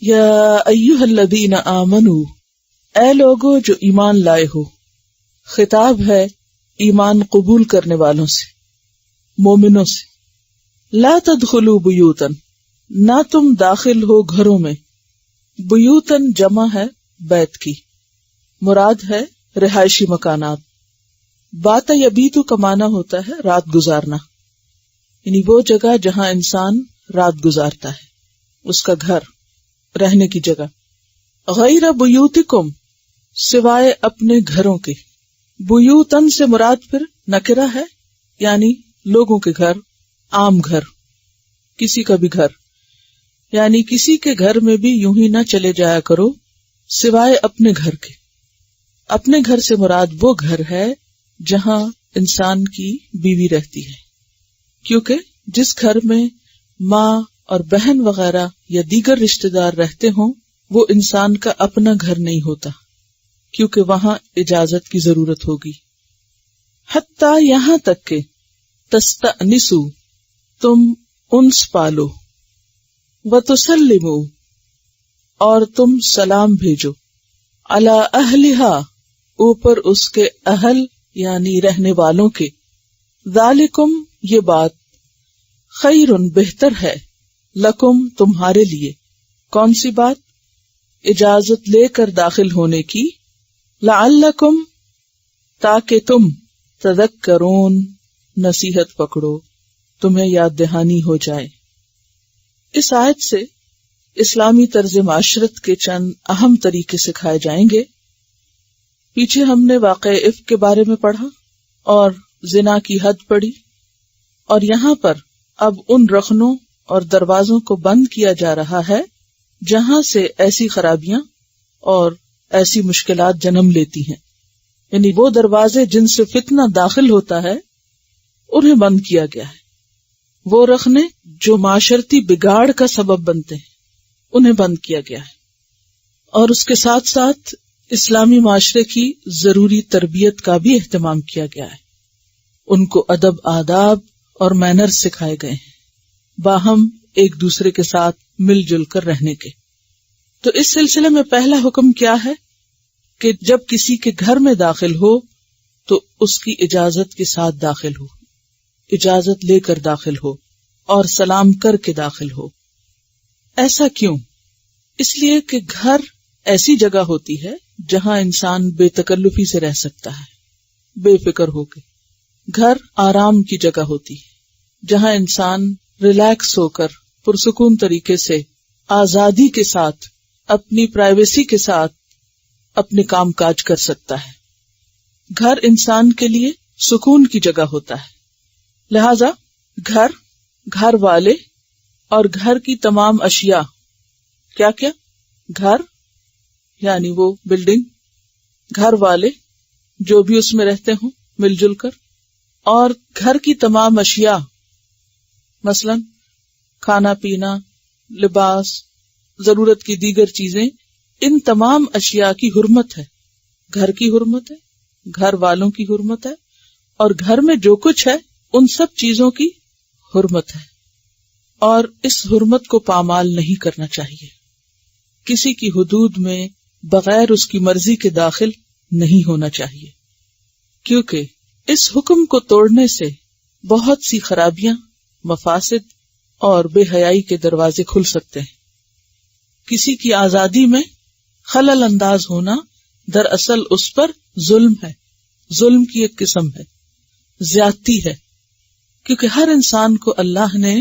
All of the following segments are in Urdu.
یا ایھا الذین آمنوا، اے لوگو جو ایمان لائے ہو. خطاب ہے ایمان قبول کرنے والوں سے، مومنوں سے. لا تدخلوا بیوتا، نہ تم داخل ہو گھروں میں. بیوتن جمع ہے بیت کی، مراد ہے رہائشی مکانات. بات یبیتو کا معنی ہوتا ہے رات گزارنا، یعنی وہ جگہ جہاں انسان رات گزارتا ہے، اس کا گھر، رہنے کی جگہ. غیر بیوتکم، سوائے اپنے گھروں کے. بیوتن سے مراد پھر نکرہ ہے، یعنی لوگوں کے گھر، عام گھر، کسی کا بھی گھر. یعنی کسی کے گھر میں بھی یوں ہی نہ چلے جایا کرو سوائے اپنے گھر کے. اپنے گھر سے مراد وہ گھر ہے جہاں انسان کی بیوی رہتی ہے، کیونکہ جس گھر میں ماں اور بہن وغیرہ یا دیگر رشتہ دار رہتے ہوں وہ انسان کا اپنا گھر نہیں ہوتا، کیونکہ وہاں اجازت کی ضرورت ہوگی. حتیٰ یہاں تک کہ تستأنسوا، تم انس پالو، وتسلموا، اور تم سلام بھیجو، علی اہلہا، اوپر اس کے اہل یعنی رہنے والوں کے. ذالکم، یہ بات، خیر، بہتر ہے، لکم، تمہارے لیے. کون سی بات؟ اجازت لے کر داخل ہونے کی. لعلکم، تاکہ تم، تذکرون، نصیحت پکڑو، تمہیں یاد دہانی ہو جائے. اس آیت سے اسلامی طرز معاشرت کے چند اہم طریقے سکھائے جائیں گے. پیچھے ہم نے واقعہ افک کے بارے میں پڑھا اور زنا کی حد پڑھی، اور یہاں پر اب ان رخنوں اور دروازوں کو بند کیا جا رہا ہے جہاں سے ایسی خرابیاں اور ایسی مشکلات جنم لیتی ہیں. یعنی وہ دروازے جن سے فتنہ داخل ہوتا ہے انہیں بند کیا گیا ہے. وہ رخنے جو معاشرتی بگاڑ کا سبب بنتے ہیں انہیں بند کیا گیا ہے. اور اس کے ساتھ ساتھ اسلامی معاشرے کی ضروری تربیت کا بھی اہتمام کیا گیا ہے. ان کو ادب، آداب اور مینرز سکھائے گئے ہیں، باہم ایک دوسرے کے ساتھ مل جل کر رہنے کے. تو اس سلسلے میں پہلا حکم کیا ہے کہ جب کسی کے گھر میں داخل ہو تو اس کی اجازت کے ساتھ داخل ہو، اجازت لے کر داخل ہو اور سلام کر کے داخل ہو. ایسا کیوں؟ اس لیے کہ گھر ایسی جگہ ہوتی ہے جہاں انسان بے تکلفی سے رہ سکتا ہے، بے فکر ہو کے. گھر آرام کی جگہ ہوتی ہے جہاں انسان ریلیکس ہو کر پرسکون طریقے سے آزادی کے ساتھ اپنی پرائیویسی کے ساتھ اپنے کام کاج کر سکتا ہے. گھر انسان کے لیے سکون کی جگہ ہوتا ہے. لہذا گھر، گھر والے اور گھر کی تمام اشیاء، کیا کیا؟ گھر یعنی وہ بلڈنگ، گھر والے جو بھی اس میں رہتے ہوں مل جل کر، اور گھر کی تمام اشیاء مثلا کھانا پینا، لباس، ضرورت کی دیگر چیزیں، ان تمام اشیاء کی حرمت ہے. گھر کی حرمت ہے، گھر والوں کی حرمت ہے، اور گھر میں جو کچھ ہے ان سب چیزوں کی حرمت ہے. اور اس حرمت کو پامال نہیں کرنا چاہیے. کسی کی حدود میں بغیر اس کی مرضی کے داخل نہیں ہونا چاہیے، کیونکہ اس حکم کو توڑنے سے بہت سی خرابیاں، مفاسد اور بے حیائی کے دروازے کھل سکتے ہیں. کسی کی آزادی میں خلل انداز ہونا دراصل اس پر ظلم ہے، ظلم کی ایک قسم ہے، زیادتی ہے. کیونکہ ہر انسان کو اللہ نے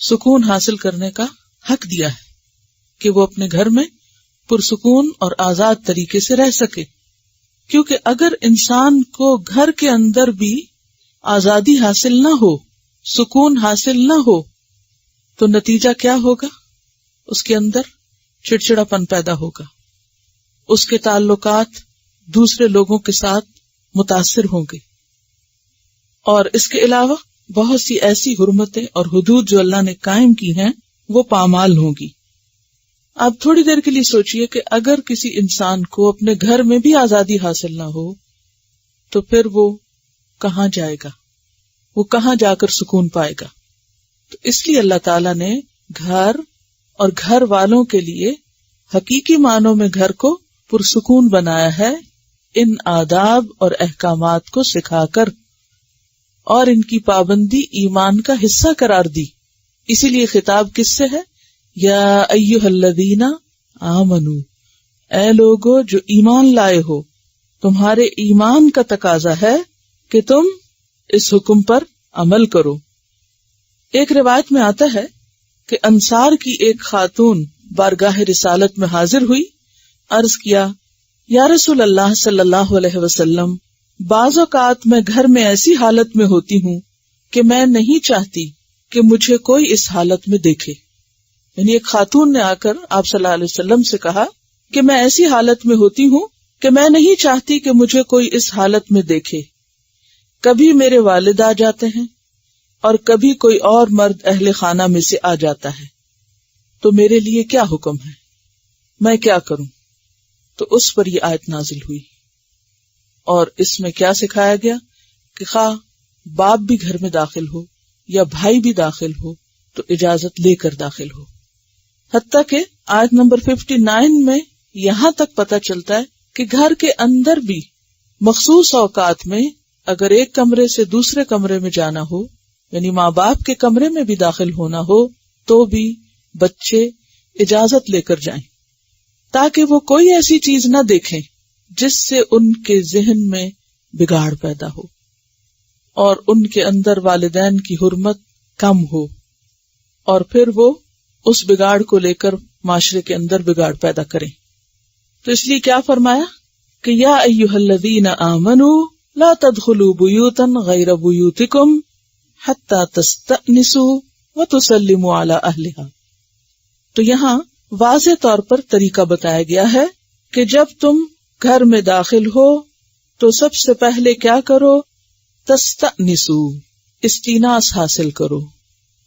سکون حاصل کرنے کا حق دیا ہے کہ وہ اپنے گھر میں پرسکون اور آزاد طریقے سے رہ سکے. کیونکہ اگر انسان کو گھر کے اندر بھی آزادی حاصل نہ ہو، سکون حاصل نہ ہو، تو نتیجہ کیا ہوگا؟ اس کے اندر چڑچڑاپن پیدا ہوگا، اس کے تعلقات دوسرے لوگوں کے ساتھ متاثر ہوں گے، اور اس کے علاوہ بہت سی ایسی حرمتیں اور حدود جو اللہ نے قائم کی ہیں وہ پامال ہوں گی. آپ تھوڑی دیر کے لیے سوچئے کہ اگر کسی انسان کو اپنے گھر میں بھی آزادی حاصل نہ ہو تو پھر وہ کہاں جائے گا، وہ کہاں جا کر سکون پائے گا؟ تو اس لیے اللہ تعالیٰ نے گھر اور گھر والوں کے لیے حقیقی معنوں میں گھر کو پرسکون بنایا ہے ان آداب اور احکامات کو سکھا کر، اور ان کی پابندی ایمان کا حصہ قرار دی۔ اسی لیے خطاب کس سے ہے؟ یا ایھا الذین آمنو، اے لوگو جو ایمان لائے ہو، تمہارے ایمان کا تقاضا ہے کہ تم اس حکم پر عمل کرو۔ ایک روایت میں آتا ہے کہ انصار کی ایک خاتون بارگاہ رسالت میں حاضر ہوئی، عرض کیا یا رسول اللہ صلی اللہ علیہ وسلم، بعض اوقات میں گھر میں ایسی حالت میں ہوتی ہوں کہ میں نہیں چاہتی کہ مجھے کوئی اس حالت میں دیکھے۔ یعنی ایک خاتون نے آ کر آپ صلی اللہ علیہ وسلم سے کہا کہ میں ایسی حالت میں ہوتی ہوں کہ میں نہیں چاہتی کہ مجھے کوئی اس حالت میں دیکھے۔ کبھی میرے والد آ جاتے ہیں اور کبھی کوئی اور مرد اہل خانہ میں سے آ جاتا ہے، تو میرے لیے کیا حکم ہے، میں کیا کروں؟ تو اس پر یہ آیت نازل ہوئی، اور اس میں کیا سکھایا گیا کہ خواہ باپ بھی گھر میں داخل ہو یا بھائی بھی داخل ہو تو اجازت لے کر داخل ہو۔ حتیٰ کہ آیت نمبر 59 میں یہاں تک پتہ چلتا ہے کہ گھر کے اندر بھی مخصوص اوقات میں اگر ایک کمرے سے دوسرے کمرے میں جانا ہو، یعنی ماں باپ کے کمرے میں بھی داخل ہونا ہو، تو بھی بچے اجازت لے کر جائیں، تاکہ وہ کوئی ایسی چیز نہ دیکھیں جس سے ان کے ذہن میں بگاڑ پیدا ہو اور ان کے اندر والدین کی حرمت کم ہو، اور پھر وہ اس بگاڑ کو لے کر معاشرے کے اندر بگاڑ پیدا کریں۔ تو اس لیے کیا فرمایا کہ یا ایھا الذین آمنوا لا تدخلوا بیوتا غیر بیوتکم حتی تستأنسوا وتسلموا علی اہلہا۔ تو یہاں واضح طور پر طریقہ بتایا گیا ہے کہ جب تم گھر میں داخل ہو تو سب سے پہلے کیا کرو؟ تستأنسوا، استیناس حاصل کرو،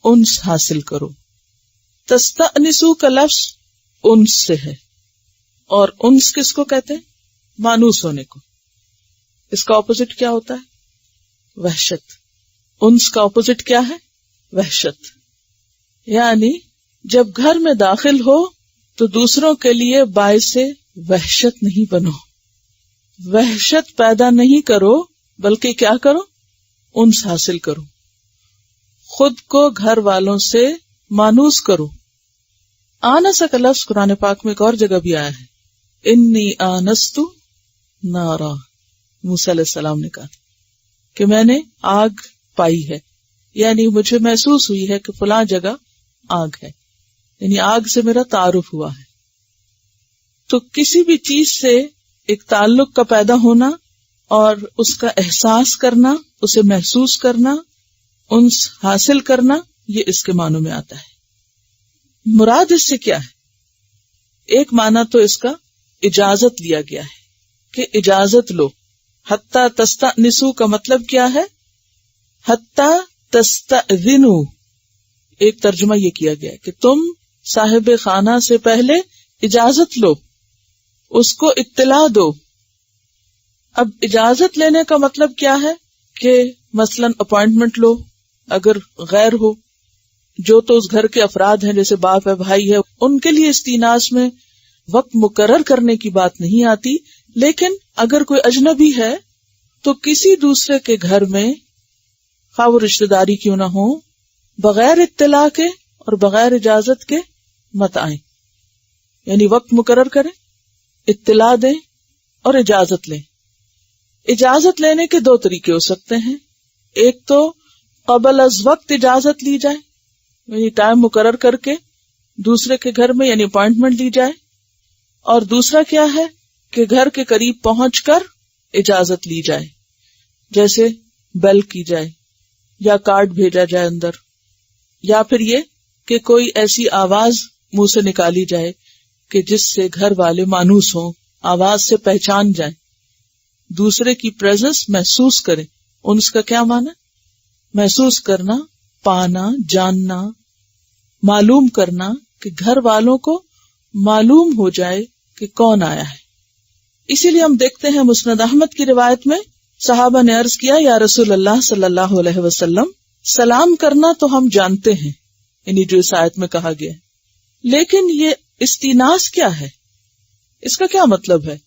انس حاصل کرو۔ تستأنسوا کا لفظ انس سے ہے، اور انس کس کو کہتے ہیں؟ مانوس ہونے کو۔ اس کا اپوزٹ کیا ہوتا ہے؟ وحشت۔ انس کا اپوزٹ کیا ہے؟ وحشت۔ یعنی جب گھر میں داخل ہو تو دوسروں کے لیے باعث وحشت نہیں بنو، وحشت پیدا نہیں کرو، بلکہ کیا کرو؟ انس حاصل کرو، خود کو گھر والوں سے مانوس کرو۔ آنس کا لفظ قرآن پاک میں ایک اور جگہ بھی آیا ہے، انی آنست نارا، موسیٰ علیہ السلام نے کہا کہ میں نے آگ پائی ہے، یعنی مجھے محسوس ہوئی ہے کہ فلاں جگہ آگ ہے، یعنی آگ سے میرا تعارف ہوا ہے۔ تو کسی بھی چیز سے ایک تعلق کا پیدا ہونا اور اس کا احساس کرنا، اسے محسوس کرنا، انس حاصل کرنا، یہ اس کے معنوں میں آتا ہے۔ مراد اس سے کیا ہے؟ ایک معنی تو اس کا اجازت لیا گیا ہے کہ اجازت لو۔ حتی تستأنسوا کا مطلب کیا ہے؟ حتی تستأذنوا، ایک ترجمہ یہ کیا گیا ہے کہ تم صاحب خانہ سے پہلے اجازت لو، اس کو اطلاع دو۔ اب اجازت لینے کا مطلب کیا ہے کہ مثلاً اپوائنٹمنٹ لو، اگر غیر ہو، جو تو اس گھر کے افراد ہیں جیسے باپ ہے، بھائی ہے، ان کے لیے استیناس میں وقت مقرر کرنے کی بات نہیں آتی، لیکن اگر کوئی اجنبی ہے تو کسی دوسرے کے گھر میں خواہ وہ رشتہ داری کیوں نہ ہو، بغیر اطلاع کے اور بغیر اجازت کے مت آئیں۔ یعنی وقت مقرر کریں، اطلاع دیں اور اجازت لیں۔ اجازت لینے کے دو طریقے ہو سکتے ہیں، ایک تو قبل از وقت اجازت لی جائے، یعنی ٹائم مقرر کر کے دوسرے کے گھر میں یعنی اپوائنٹمنٹ لی جائے، اور دوسرا کیا ہے کہ گھر کے قریب پہنچ کر اجازت لی جائے، جیسے بیل کی جائے یا کارڈ بھیجا جائے اندر، یا پھر یہ کہ کوئی ایسی آواز منہ سے نکالی جائے کہ جس سے گھر والے مانوس ہوں، آواز سے پہچان جائیں، دوسرے کی پریزنس محسوس کریں۔ انس کا کیا معنی؟ محسوس کرنا، پانا، جاننا، معلوم کرنا، کہ گھر والوں کو معلوم ہو جائے کہ کون آیا ہے۔ اسی لیے ہم دیکھتے ہیں مسند احمد کی روایت میں صحابہ نے عرض کیا، یا رسول اللہ صلی اللہ علیہ وسلم، سلام کرنا تو ہم جانتے ہیں، یعنی جو اس آیت میں کہا گیا ہے، لیکن یہ استیناس کیا ہے؟ اس کا کیا مطلب ہے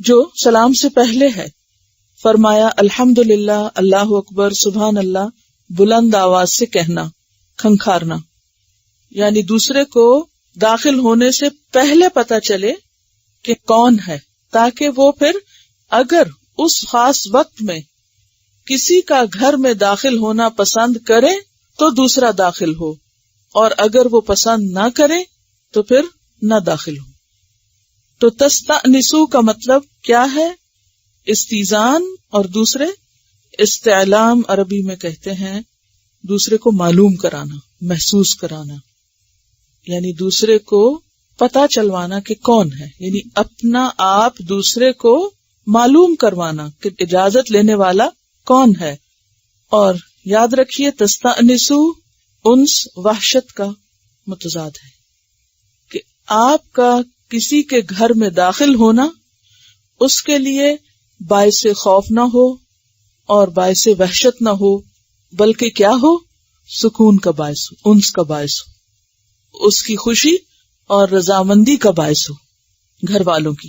جو سلام سے پہلے ہے؟ فرمایا الحمدللہ، اللہ اکبر، سبحان اللہ بلند آواز سے کہنا، کھنکھارنا، یعنی دوسرے کو داخل ہونے سے پہلے پتہ چلے کہ کون ہے، تاکہ وہ پھر اگر اس خاص وقت میں کسی کا گھر میں داخل ہونا پسند کرے تو دوسرا داخل ہو، اور اگر وہ پسند نہ کرے تو پھر نہ داخل ہو۔ تو تستأنسو کا مطلب کیا ہے؟ استیزان، اور دوسرے استعلام عربی میں کہتے ہیں دوسرے کو معلوم کرانا، محسوس کرانا، یعنی دوسرے کو پتا چلوانا کہ کون ہے، یعنی اپنا آپ دوسرے کو معلوم کروانا کہ اجازت لینے والا کون ہے۔ اور یاد رکھیے تستأنسو انس وحشت کا متضاد ہے، کہ آپ کا کسی کے گھر میں داخل ہونا اس کے لیے باعث خوف نہ ہو اور باعث وحشت نہ ہو، بلکہ کیا ہو؟ سکون کا باعث ہو، انس کا باعث ہو، اس کی خوشی اور رضامندی کا باعث ہو گھر والوں کی۔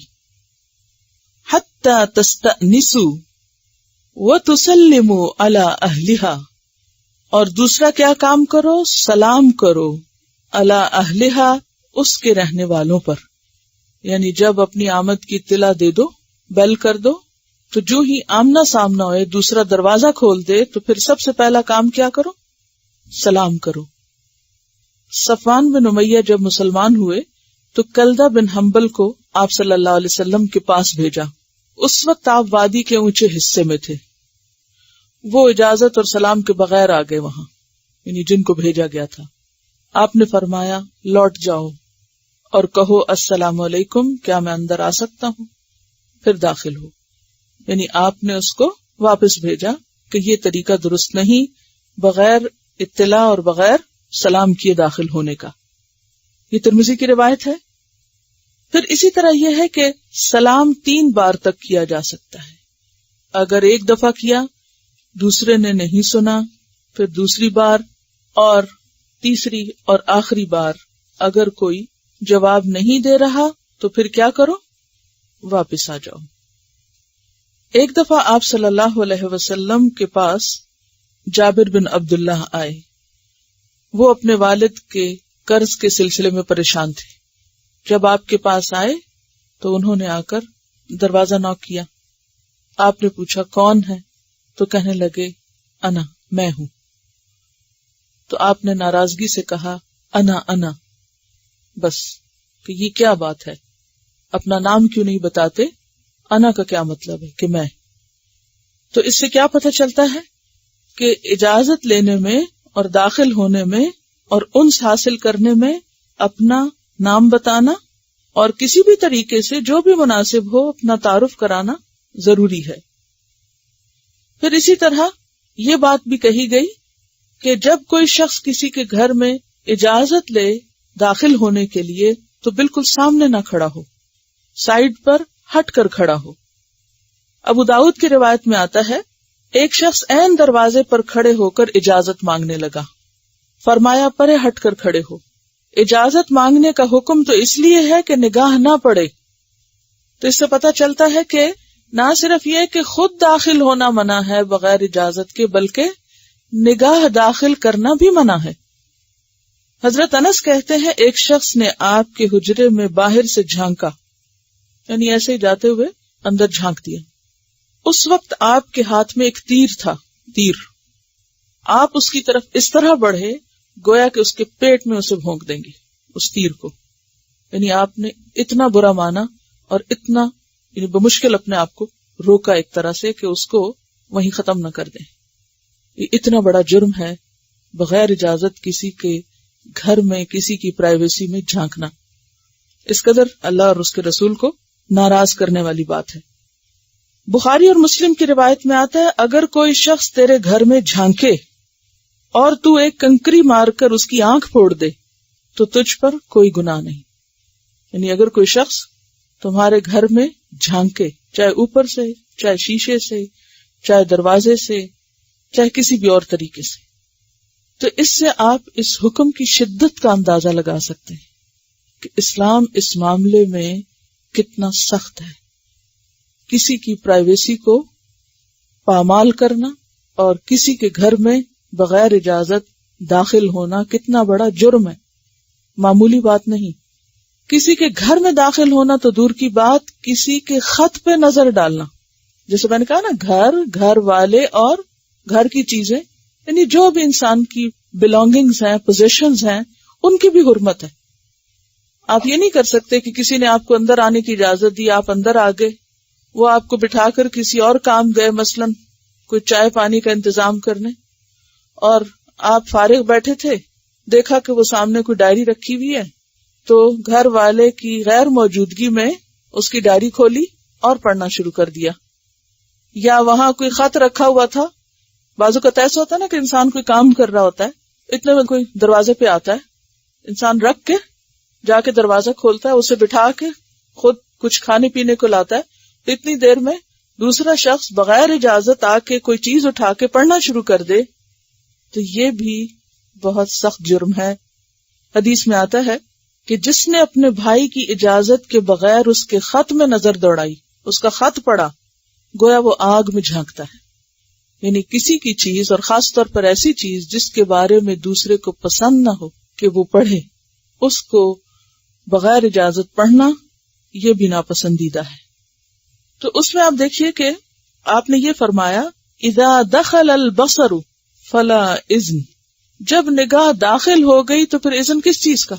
حتی تستأنسوا وتسلموا علی اہلہا، اور دوسرا کیا کام کرو؟ سلام کرو علی اہلہا، اس کے رہنے والوں پر، یعنی جب اپنی آمد کی اطلاع دے دو، بیل کر دو، تو جو ہی آمنا سامنا ہوئے، دوسرا دروازہ کھول دے، تو پھر سب سے پہلا کام کیا کرو؟ سلام کرو۔ صفوان بن امیہ جب مسلمان ہوئے تو کلدہ بن حنبل کو آپ صلی اللہ علیہ وسلم کے پاس بھیجا۔ اس وقت آپ وادی کے اونچے حصے میں تھے، وہ اجازت اور سلام کے بغیر آ گئے وہاں، یعنی جن کو بھیجا گیا تھا۔ آپ نے فرمایا لوٹ جاؤ اور کہو السلام علیکم، کیا میں اندر آ سکتا ہوں؟ پھر داخل ہو، یعنی آپ نے اس کو واپس بھیجا کہ یہ طریقہ درست نہیں، بغیر اطلاع اور بغیر سلام کیے داخل ہونے کا۔ یہ ترمذی کی روایت ہے۔ پھر اسی طرح یہ ہے کہ سلام 3 بار تک کیا جا سکتا ہے۔ اگر ایک دفعہ کیا، دوسرے نے نہیں سنا، پھر دوسری بار، اور تیسری اور آخری بار اگر کوئی جواب نہیں دے رہا تو پھر کیا کرو؟ واپس آ جاؤ۔ ایک دفعہ آپ صلی اللہ علیہ وسلم کے پاس جابر بن عبداللہ آئے، وہ اپنے والد کے قرض کے سلسلے میں پریشان تھے۔ جب آپ کے پاس آئے تو انہوں نے آ کر دروازہ نوک کیا۔ آپ نے پوچھا کون ہے؟ تو کہنے لگے انا، میں ہوں۔ تو آپ نے ناراضگی سے کہا انا، بس، کہ یہ کیا بات ہے، اپنا نام کیوں نہیں بتاتے؟ انا کا کیا مطلب ہے کہ میں؟ تو اس سے کیا پتہ چلتا ہے کہ اجازت لینے میں اور داخل ہونے میں اور انس حاصل کرنے میں اپنا نام بتانا اور کسی بھی طریقے سے جو بھی مناسب ہو اپنا تعارف کرانا ضروری ہے۔ پھر اسی طرح یہ بات بھی کہی گئی کہ جب کوئی شخص کسی کے گھر میں اجازت لے داخل ہونے کے لیے تو بالکل سامنے نہ کھڑا ہو، سائڈ پر ہٹ کر کھڑا ہو۔ ابو داؤد کی روایت میں آتا ہے ایک شخص عین دروازے پر کھڑے ہو کر اجازت مانگنے لگا، فرمایا پرے ہٹ کر کھڑے ہو۔ اجازت مانگنے کا حکم تو اس لیے ہے کہ نگاہ نہ پڑے۔ تو اس سے پتہ چلتا ہے کہ نہ صرف یہ کہ خود داخل ہونا منع ہے بغیر اجازت کے، بلکہ نگاہ داخل کرنا بھی منع ہے۔ حضرت انس کہتے ہیں ایک شخص نے آپ کے حجرے میں باہر سے جھانکا، یعنی ایسے ہی جاتے ہوئے اندر جھانک دیا۔ اس وقت آپ کے ہاتھ میں ایک تیر تھا، تیر۔ آپ اس کی طرف اس طرح بڑھے گویا کہ اس کے پیٹ میں اسے بھونک دیں گے، اس تیر کو، یعنی آپ نے اتنا برا مانا اور اتنا یعنی بمشکل اپنے آپ کو روکا ایک طرح سے کہ اس کو وہیں ختم نہ کر دیں۔ یہ اتنا بڑا جرم ہے بغیر اجازت کسی کے گھر میں کسی کی پرائیویسی میں جھانکنا، اس قدر اللہ اور اس کے رسول کو ناراض کرنے والی بات ہے۔ بخاری اور مسلم کی روایت میں آتا ہے اگر کوئی شخص تیرے گھر میں جھانکے اور تو ایک کنکری مار کر اس کی آنکھ پھوڑ دے تو تجھ پر کوئی گناہ نہیں۔ یعنی اگر کوئی شخص تمہارے گھر میں جھانکے، چاہے اوپر سے، چاہے شیشے سے، چاہے دروازے سے، چاہے کسی بھی اور طریقے سے، تو اس سے آپ اس حکم کی شدت کا اندازہ لگا سکتے ہیں کہ اسلام اس معاملے میں کتنا سخت ہے. کسی کی پرائیویسی کو پامال کرنا اور کسی کے گھر میں بغیر اجازت داخل ہونا کتنا بڑا جرم ہے، معمولی بات نہیں. کسی کے گھر میں داخل ہونا تو دور کی بات، کسی کے خط پہ نظر ڈالنا، جیسے میں نے کہا نا، گھر والے اور گھر کی چیزیں، یعنی جو بھی انسان کی بلانگنگز ہیں، پوزیشنز ہیں، ان کی بھی حرمت ہے. آپ یہ نہیں کر سکتے کہ کسی نے آپ کو اندر آنے کی اجازت دی، آپ اندر آ گئے، وہ آپ کو بٹھا کر کسی اور کام گئے، مثلاً کوئی چائے پانی کا انتظام کرنے، اور آپ فارغ بیٹھے تھے، دیکھا کہ وہ سامنے کوئی ڈائری رکھی ہوئی ہے، تو گھر والے کی غیر موجودگی میں اس کی ڈائری کھولی اور پڑھنا شروع کر دیا. یا وہاں کوئی خط رکھا ہوا تھا، بعض اوقات ایسا ہوتا ہے نا کہ انسان کوئی کام کر رہا ہوتا ہے، اتنے میں کوئی دروازے پہ آتا ہے، انسان رکھ کے جا کے دروازہ کھولتا ہے، اسے بٹھا کے خود کچھ کھانے پینے کو لاتا ہے، تو اتنی دیر میں دوسرا شخص بغیر اجازت آ کے کوئی چیز اٹھا کے پڑھنا شروع کر دے، تو یہ بھی بہت سخت جرم ہے. حدیث میں آتا ہے کہ جس نے اپنے بھائی کی اجازت کے بغیر اس کے خط میں نظر دوڑائی، اس کا خط پڑھا، گویا وہ آگ میں جھانکتا ہے. یعنی کسی کی چیز، اور خاص طور پر ایسی چیز جس کے بارے میں دوسرے کو پسند نہ ہو کہ وہ پڑھے، اس کو بغیر اجازت پڑھنا یہ بھی ناپسندیدہ ہے. تو اس میں آپ دیکھیے کہ آپ نے یہ فرمایا اذا دخل البصر فلا اذن، جب نگاہ داخل ہو گئی تو پھر اذن کس چیز کا؟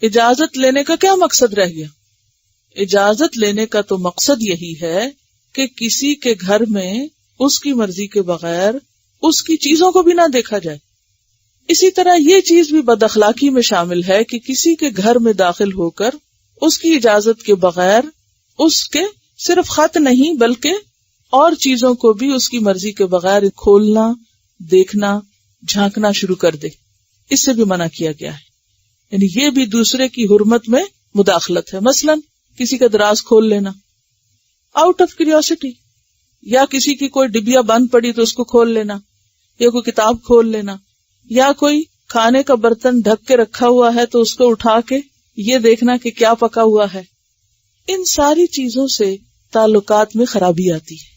اجازت لینے کا کیا مقصد رہ گیا؟ اجازت لینے کا تو مقصد یہی ہے کہ کسی کے گھر میں اس کی مرضی کے بغیر اس کی چیزوں کو بھی نہ دیکھا جائے. اسی طرح یہ چیز بھی بد اخلاقی میں شامل ہے کہ کسی کے گھر میں داخل ہو کر اس کی اجازت کے بغیر اس کے صرف خط نہیں بلکہ اور چیزوں کو بھی اس کی مرضی کے بغیر کھولنا، دیکھنا، جھانکنا شروع کر دے. اس سے بھی منع کیا گیا ہے. یعنی یہ بھی دوسرے کی حرمت میں مداخلت ہے. مثلا کسی کا دراز کھول لینا آؤٹ آف کیوریوسٹی، یا کسی کی کوئی ڈبیا بند پڑی تو اس کو کھول لینا، یا کوئی کتاب کھول لینا، یا کوئی کھانے کا برتن ڈھک کے رکھا ہوا ہے تو اس کو اٹھا کے یہ دیکھنا کہ کیا پکا ہوا ہے. ان ساری چیزوں سے تعلقات میں خرابی آتی ہے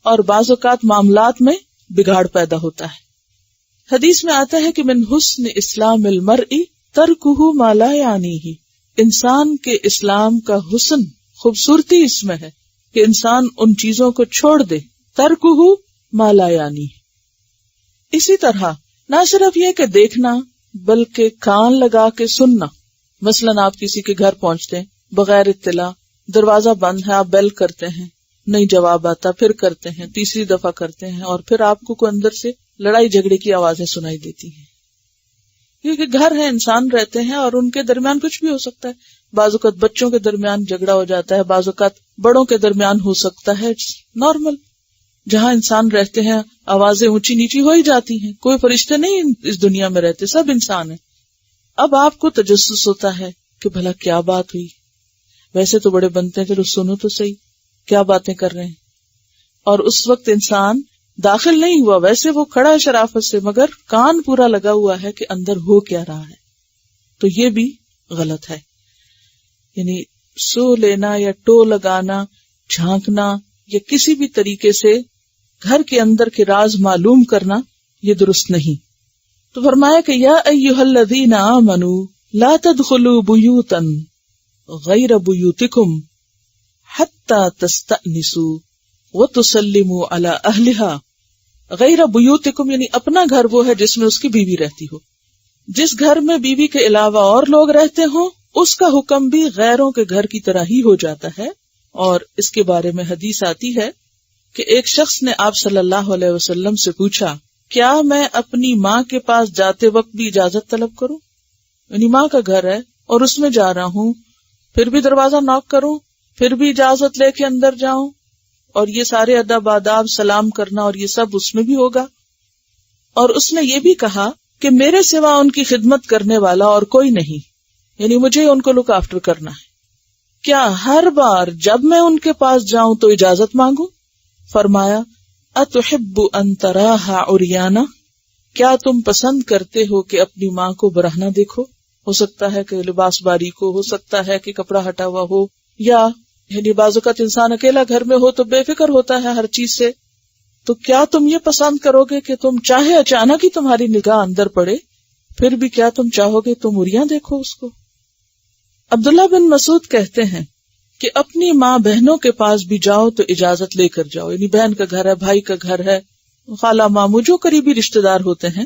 اور بعض اوقات معاملات میں بگاڑ پیدا ہوتا ہے. حدیث میں آتا ہے کہ من حسن اسلام المرء ترکہ ما لا یعنیہ، انسان کے اسلام کا حسن، خوبصورتی اس میں ہے کہ انسان ان چیزوں کو چھوڑ دے، ترکہ ما لا یعنیہ. اسی طرح نہ صرف یہ کہ دیکھنا بلکہ کان لگا کے سننا. مثلاً آپ کسی کے گھر پہنچتے ہیں بغیر اطلاع، دروازہ بند ہے، آپ بیل کرتے ہیں، نہیں جواب آتا، پھر کرتے ہیں، تیسری دفعہ کرتے ہیں، اور پھر آپ کو کوئی اندر سے لڑائی جھگڑے کی آوازیں سنائی دیتی ہیں. کیونکہ گھر ہے، انسان رہتے ہیں اور ان کے درمیان کچھ بھی ہو سکتا ہے. بعض اوقات بچوں کے درمیان جھگڑا ہو جاتا ہے، بعض اوقات بڑوں کے درمیان ہو سکتا ہے. نارمل جہاں انسان رہتے ہیں آوازیں اونچی نیچی ہو ہی جاتی ہیں. کوئی فرشتے نہیں اس دنیا میں رہتے، سب انسان ہیں. اب آپ کو تجسس ہوتا ہے کہ بھلا کیا بات ہوئی، ویسے تو بڑے بنتے ہیں، چلو سنو تو صحیح کیا باتیں کر رہے ہیں. اور اس وقت انسان داخل نہیں ہوا، ویسے وہ کھڑا ہے شرافت سے، مگر کان پورا لگا ہوا ہے کہ اندر ہو کیا رہا ہے. تو یہ بھی غلط ہے. یعنی سو لینا یا ٹو لگانا، جھانکنا یا کسی بھی طریقے سے گھر کے اندر کے راز معلوم کرنا یہ درست نہیں. تو فرمایا کہ یا ایھا الذین آمنوا لا تدخلوا بیوتا غیر بیوتکم حتی تستأنسوا وتسلموا علی اہلہا. غیر بیوتکم یعنی اپنا گھر وہ ہے جس میں اس کی بیوی رہتی ہو. جس گھر میں بیوی کے علاوہ اور لوگ رہتے ہوں اس کا حکم بھی غیروں کے گھر کی طرح ہی ہو جاتا ہے. اور اس کے بارے میں حدیث آتی ہے کہ ایک شخص نے آپ صلی اللہ علیہ وسلم سے پوچھا، کیا میں اپنی ماں کے پاس جاتے وقت بھی اجازت طلب کروں؟ یعنی ماں کا گھر ہے اور اس میں جا رہا ہوں، پھر بھی دروازہ ناک کروں، پھر بھی اجازت لے کے اندر جاؤں، اور یہ سارے ادب آداب، سلام کرنا اور یہ سب اس میں بھی ہوگا. اور اس نے یہ بھی کہا کہ میرے سوا ان کی خدمت کرنے والا اور کوئی نہیں، یعنی مجھے ان کو لک آفٹر کرنا ہے. کیا ہر بار جب میں ان کے پاس جاؤں تو اجازت مانگوں؟ فرمایا اتحب ان تراها عریانا، کیا تم پسند کرتے ہو کہ اپنی ماں کو برہنہ دیکھو؟ ہو سکتا ہے کہ لباس باریک ہو سکتا ہے کہ کپڑا ہٹا ہوا ہو، یا یعنی بعض اوقات انسان اکیلا گھر میں ہو تو بے فکر ہوتا ہے ہر چیز سے. تو کیا تم یہ پسند کرو گے کہ تم چاہے اچانک ہی تمہاری نگاہ اندر پڑے، پھر بھی کیا تم چاہو گے تم مریاں دیکھو اس کو؟ عبداللہ بن مسعود کہتے ہیں کہ اپنی ماں بہنوں کے پاس بھی جاؤ تو اجازت لے کر جاؤ، یعنی بہن کا گھر ہے، بھائی کا گھر ہے، خالہ ماموں جو قریبی رشتہ دار ہوتے ہیں.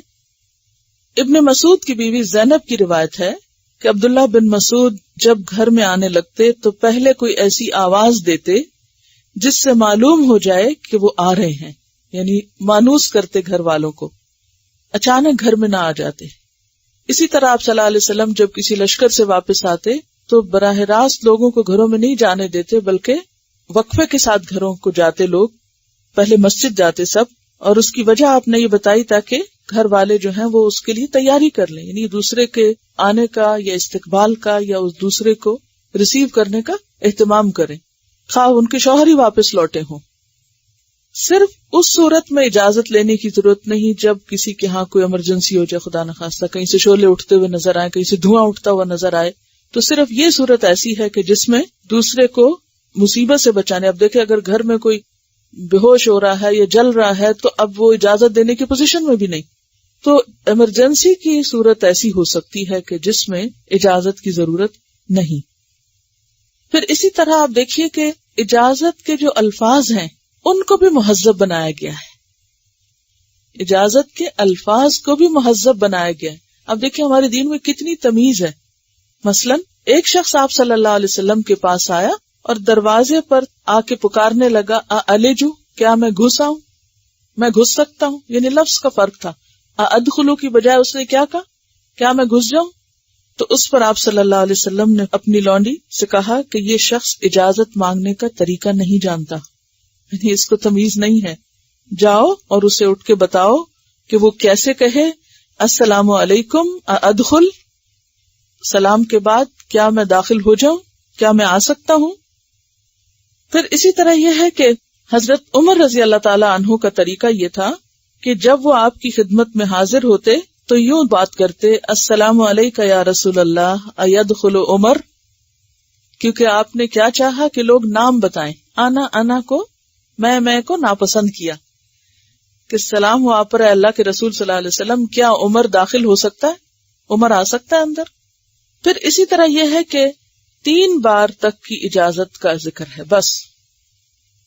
ابن مسعود کی بیوی زینب کی روایت ہے کہ عبداللہ بن مسعود جب گھر میں آنے لگتے تو پہلے کوئی ایسی آواز دیتے جس سے معلوم ہو جائے کہ وہ آ رہے ہیں، یعنی مانوس کرتے گھر والوں کو، اچانک گھر میں نہ آ جاتے. اسی طرح آپ صلی اللہ علیہ وسلم جب کسی لشکر سے واپس آتے تو براہ راست لوگوں کو گھروں میں نہیں جانے دیتے، بلکہ وقفے کے ساتھ گھروں کو جاتے. لوگ پہلے مسجد جاتے سب، اور اس کی وجہ آپ نے یہ بتائی تاکہ گھر والے جو ہیں وہ اس کے لیے تیاری کر لیں، یعنی دوسرے کے آنے کا یا استقبال کا یا اس دوسرے کو ریسیو کرنے کا اہتمام کریں، خواہ ان کے شوہر ہی واپس لوٹے ہوں. صرف اس صورت میں اجازت لینے کی ضرورت نہیں جب کسی کے ہاں کوئی ایمرجنسی ہو جائے، خدا نخواستہ کہیں سے شعلے اٹھتے ہوئے نظر آئے، کہیں سے دھواں اٹھتا ہوا نظر آئے، تو صرف یہ صورت ایسی ہے کہ جس میں دوسرے کو مصیبت سے بچانے. اب دیکھیں اگر گھر میں کوئی بے ہوش ہو رہا ہے یا جل رہا ہے تو اب وہ اجازت دینے کی پوزیشن میں بھی نہیں. تو ایمرجنسی کی صورت ایسی ہو سکتی ہے کہ جس میں اجازت کی ضرورت نہیں. پھر اسی طرح آپ دیکھیے کہ اجازت کے جو الفاظ ہیں ان کو بھی مہذب بنایا گیا ہے. اجازت کے الفاظ کو بھی مہذب بنایا گیا ہے. اب دیکھیں ہمارے دین میں کتنی تمیز ہے. مثلا ایک شخص آپ صلی اللہ علیہ وسلم کے پاس آیا اور دروازے پر آ کے پکارنے لگا، الجو، کیا میں گھس آؤں، میں گھس سکتا ہوں، یعنی لفظ کا فرق تھا. ادخلو کی بجائے اس نے کیا کہا، کیا میں گھس جاؤں؟ تو اس پر آپ صلی اللہ علیہ وسلم نے اپنی لونڈی سے کہا کہ یہ شخص اجازت مانگنے کا طریقہ نہیں جانتا، یعنی اس کو تمیز نہیں ہے. جاؤ اور اسے اٹھ کے بتاؤ کہ وہ کیسے کہے، السلام علیکم ادخل، سلام کے بعد کیا میں داخل ہو جاؤں، کیا میں آ سکتا ہوں. پھر اسی طرح یہ ہے کہ حضرت عمر رضی اللہ تعالی عنہ کا طریقہ یہ تھا کہ جب وہ آپ کی خدمت میں حاضر ہوتے تو یوں بات کرتے، السلام علیکہ یا رسول اللہ ایدخل عمر، کیونکہ آپ نے کیا چاہا کہ لوگ نام بتائیں. انا کو، میں کو ناپسند کیا کہ سلام ہوا پر اللہ کے رسول صلی اللہ علیہ وسلم، کیا عمر داخل ہو سکتا ہے، عمر آ سکتا ہے اندر. پھر اسی طرح یہ ہے کہ 3 بار تک کی اجازت کا ذکر ہے، بس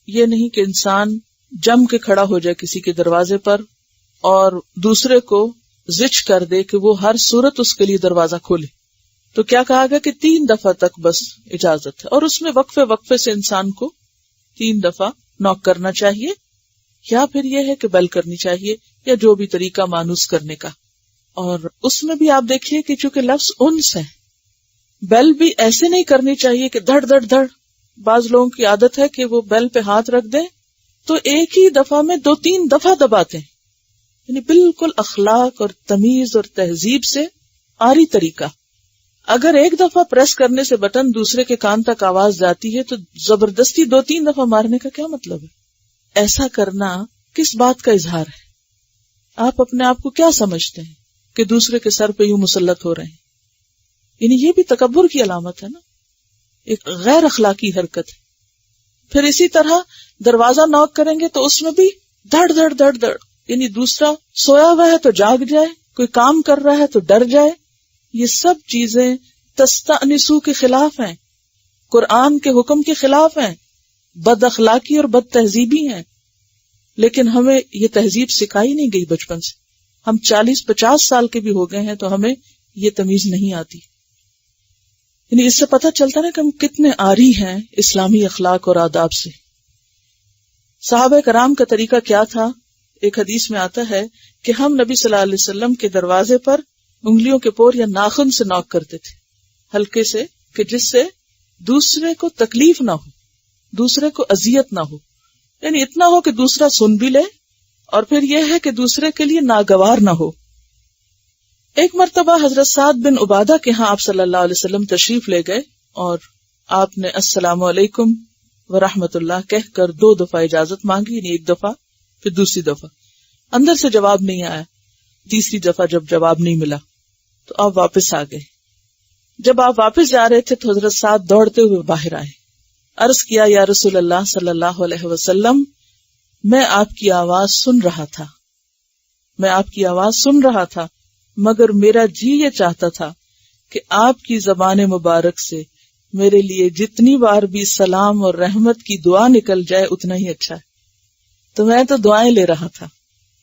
یہ نہیں کہ انسان جم کے کھڑا ہو جائے کسی کے دروازے پر اور دوسرے کو زچ کر دے کہ وہ ہر صورت اس کے لیے دروازہ کھولے. تو کیا کہا گیا کہ 3 دفعہ تک بس اجازت ہے، اور اس میں وقفے سے انسان کو 3 دفعہ نوک کرنا چاہیے، یا پھر یہ ہے کہ بیل کرنی چاہیے، یا جو بھی طریقہ مانوس کرنے کا. اور اس میں بھی آپ دیکھیے کہ چونکہ لفظ انس ہے، بیل بھی ایسے نہیں کرنی چاہیے کہ دھڑ دھڑ دھڑ. بعض لوگوں کی عادت ہے کہ وہ بیل پہ ہاتھ رکھ دیں تو ایک ہی دفعہ میں 2-3 دفعہ دباتے ہیں، یعنی بالکل اخلاق اور تمیز اور تہذیب سے آری طریقہ. اگر ایک دفعہ پریس کرنے سے بٹن دوسرے کے کان تک آواز جاتی ہے تو زبردستی 2-3 دفعہ مارنے کا کیا مطلب ہے؟ ایسا کرنا کس بات کا اظہار ہے؟ آپ اپنے آپ کو کیا سمجھتے ہیں کہ دوسرے کے سر پہ یوں مسلط ہو رہے ہیں؟ یعنی یہ بھی تکبر کی علامت ہے نا، ایک غیر اخلاقی حرکت ہے. پھر اسی طرح دروازہ نوک کریں گے تو اس میں بھی دھڑ دھڑ دھڑ دھڑ، یعنی دوسرا سویا ہوا ہے تو جاگ جائے، کوئی کام کر رہا ہے تو ڈر جائے. یہ سب چیزیں تستأنسو کے خلاف ہیں، قرآن کے حکم کے خلاف ہیں، بد اخلاقی اور بد تہذیبی ہیں. لیکن ہمیں یہ تہذیب سکھائی نہیں گئی بچپن سے. ہم 40-50 سال کے بھی ہو گئے ہیں تو ہمیں یہ تمیز نہیں آتی. یعنی اس سے پتہ چلتا نا کہ ہم کتنے عاری ہیں اسلامی اخلاق اور آداب سے. صحابہ کرام کا طریقہ کیا تھا؟ ایک حدیث میں آتا ہے کہ ہم نبی صلی اللہ علیہ وسلم کے دروازے پر انگلیوں کے پور یا ناخن سے نوک کرتے تھے، ہلکے سے، کہ جس سے دوسرے کو تکلیف نہ ہو، دوسرے کو اذیت نہ ہو، یعنی اتنا ہو کہ دوسرا سن بھی لے، اور پھر یہ ہے کہ دوسرے کے لیے ناگوار نہ ہو. ایک مرتبہ حضرت سعد بن عبادہ کے ہاں آپ صلی اللہ علیہ وسلم تشریف لے گئے اور آپ نے السلام علیکم ورحمۃ اللہ کہہ کر 2 دفعہ اجازت مانگی، یعنی 1 دفعہ پھر دوسری دفعہ. اندر سے جواب نہیں آیا. تیسری دفعہ جب جواب نہیں ملا تو آپ واپس آ گئے. جب آپ واپس جا رہے تھے تو حضرت سعد دوڑتے ہوئے باہر آئے. عرض کیا یا رسول اللہ صلی اللہ علیہ وسلم میں آپ کی آواز سن رہا تھا مگر میرا جی یہ چاہتا تھا کہ آپ کی زبان مبارک سے میرے لیے جتنی بار بھی سلام اور رحمت کی دعا نکل جائے اتنا ہی اچھا ہے. تو میں تو دعائیں لے رہا تھا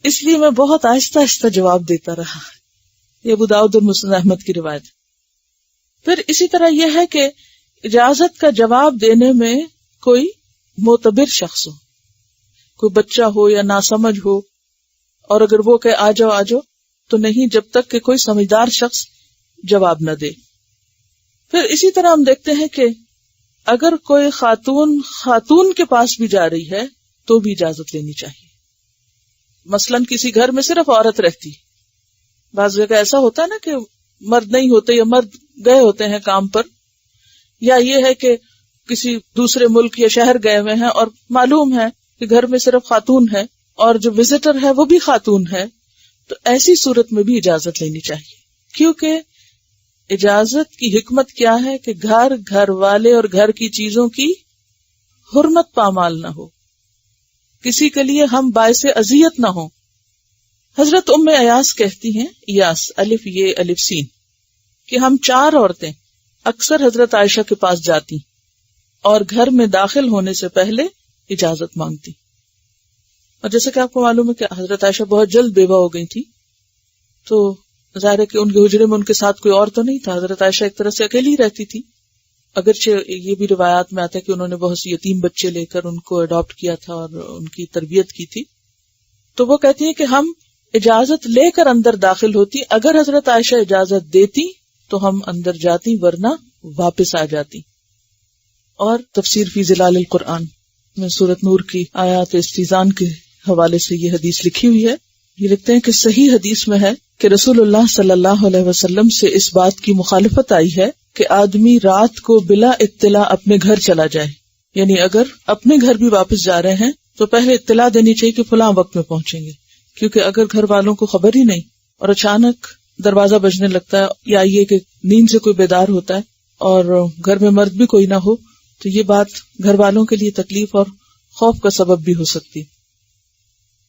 اس لیے میں بہت آہستہ آہستہ جواب دیتا رہا. یہ ابو داؤد اور مسند احمد کی روایت. پھر اسی طرح یہ ہے کہ اجازت کا جواب دینے میں کوئی معتبر شخص ہو، کوئی بچہ ہو یا ناسمجھ ہو، اور اگر وہ کہ آ جاؤ تو نہیں جب تک کہ کوئی سمجھدار شخص جواب نہ دے. پھر اسی طرح ہم دیکھتے ہیں کہ اگر کوئی خاتون کے پاس بھی جا رہی ہے تو بھی اجازت لینی چاہیے. مثلاً کسی گھر میں صرف عورت رہتی، بعض جگہ ایسا ہوتا ہے نا کہ مرد نہیں ہوتے یا مرد گئے ہوتے ہیں کام پر، یا یہ ہے کہ کسی دوسرے ملک یا شہر گئے ہوئے ہیں اور معلوم ہے کہ گھر میں صرف خاتون ہے اور جو وزٹر ہے وہ بھی خاتون ہے، تو ایسی صورت میں بھی اجازت لینی چاہیے. کیونکہ اجازت کی حکمت کیا ہے کہ گھر والے اور گھر کی چیزوں کی حرمت پامال نہ ہو، کسی کے لیے ہم باعث اذیت نہ ہو. حضرت ام ایاس کہتی ہیں، ایاس الف یہ الف سین، کہ ہم 4 عورتیں اکثر حضرت عائشہ کے پاس جاتی اور گھر میں داخل ہونے سے پہلے اجازت مانگتی. اور جیسے کہ آپ کو معلوم ہے کہ حضرت عائشہ بہت جلد بیوہ ہو گئی تھی، تو ظاہر ہے کہ ان کے حجرے میں ان کے ساتھ کوئی اور تو نہیں تھا. حضرت عائشہ ایک طرح سے اکیلی رہتی تھی، اگرچہ یہ بھی روایات میں آتا ہے کہ انہوں نے بہت سی یتیم بچے لے کر ان کو اڈاپٹ کیا تھا اور ان کی تربیت کی تھی. تو وہ کہتی ہیں کہ ہم اجازت لے کر اندر داخل ہوتی، اگر حضرت عائشہ اجازت دیتی تو ہم اندر جاتی ورنہ واپس آ جاتی. اور تفسیر فی ظلال القرآن میں سورۃ نور کی آیات استیزان کے حوالے سے یہ حدیث لکھی ہوئی ہے. یہ لکھتے ہیں کہ صحیح حدیث میں ہے کہ رسول اللہ صلی اللہ علیہ وسلم سے اس بات کی مخالفت آئی ہے کہ آدمی رات کو بلا اطلاع اپنے گھر چلا جائے. یعنی اگر اپنے گھر بھی واپس جا رہے ہیں تو پہلے اطلاع دینی چاہیے کہ فلاں وقت میں پہنچیں گے. کیونکہ اگر گھر والوں کو خبر ہی نہیں اور اچانک دروازہ بجنے لگتا ہے یا یہ کہ نیند سے کوئی بیدار ہوتا ہے اور گھر میں مرد بھی کوئی نہ ہو تو یہ بات گھر والوں کے لیے تکلیف اور خوف کا سبب بھی ہو سکتی.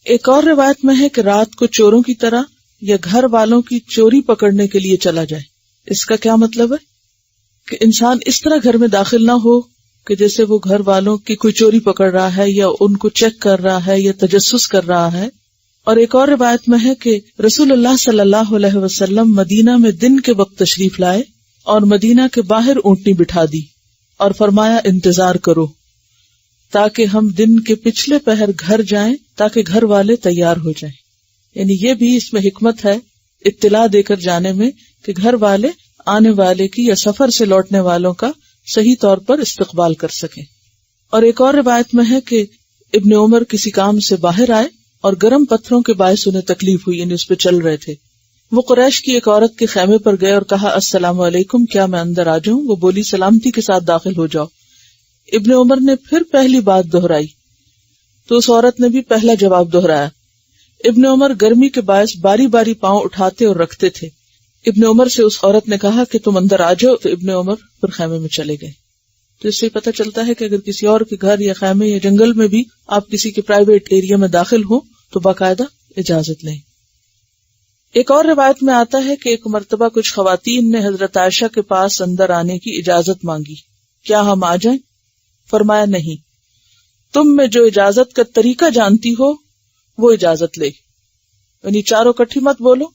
ایک اور روایت میں ہے کہ رات کو چوروں کی طرح یا گھر والوں کی چوری پکڑنے کے لیے چلا جائے. اس کا کیا مطلب ہے کہ انسان اس طرح گھر میں داخل نہ ہو کہ جیسے وہ گھر والوں کی کوئی چوری پکڑ رہا ہے یا ان کو چیک کر رہا ہے یا تجسس کر رہا ہے. اور ایک اور روایت میں ہے کہ رسول اللہ صلی اللہ علیہ وسلم مدینہ میں دن کے وقت تشریف لائے اور مدینہ کے باہر اونٹنی بٹھا دی اور فرمایا انتظار کرو تاکہ ہم دن کے پچھلے پہر گھر جائیں تاکہ گھر والے تیار ہو جائیں. یعنی یہ بھی اس میں حکمت ہے اطلاع دے کر جانے میں کہ گھر والے آنے والے کی یا سفر سے لوٹنے والوں کا صحیح طور پر استقبال کر سکیں. اور ایک اور روایت میں ہے کہ ابن عمر کسی کام سے باہر آئے اور گرم پتھروں کے باعث انہیں تکلیف ہوئی، یعنی اس پہ چل رہے تھے. وہ قریش کی ایک عورت کے خیمے پر گئے اور کہا السلام علیکم، کیا میں اندر آ جاؤں؟ وہ بولی سلامتی کے ساتھ داخل ہو جاؤ. ابن عمر نے پھر پہلی بات دہرائی تو اس عورت نے بھی پہلا جواب دہرایا. ابن عمر گرمی کے باعث باری باری پاؤں اٹھاتے اور رکھتے تھے. ابن عمر سے اس عورت نے کہا کہ تم اندر آ جاؤ، تو ابن عمر پھر خیمے میں چلے گئے. تو اس سے پتہ چلتا ہے کہ اگر کسی اور کے گھر یا خیمے یا جنگل میں بھی آپ کسی کے پرائیویٹ ایریا میں داخل ہوں تو باقاعدہ اجازت لیں. ایک اور روایت میں آتا ہے کہ ایک مرتبہ کچھ خواتین نے حضرت عائشہ کے پاس اندر آنے کی اجازت مانگی، کیا ہم آ جائیں؟ فرمایا نہیں، تم میں جو اجازت کا طریقہ جانتی ہو وہ اجازت لے. یعنی چاروں کٹھی مت بولو،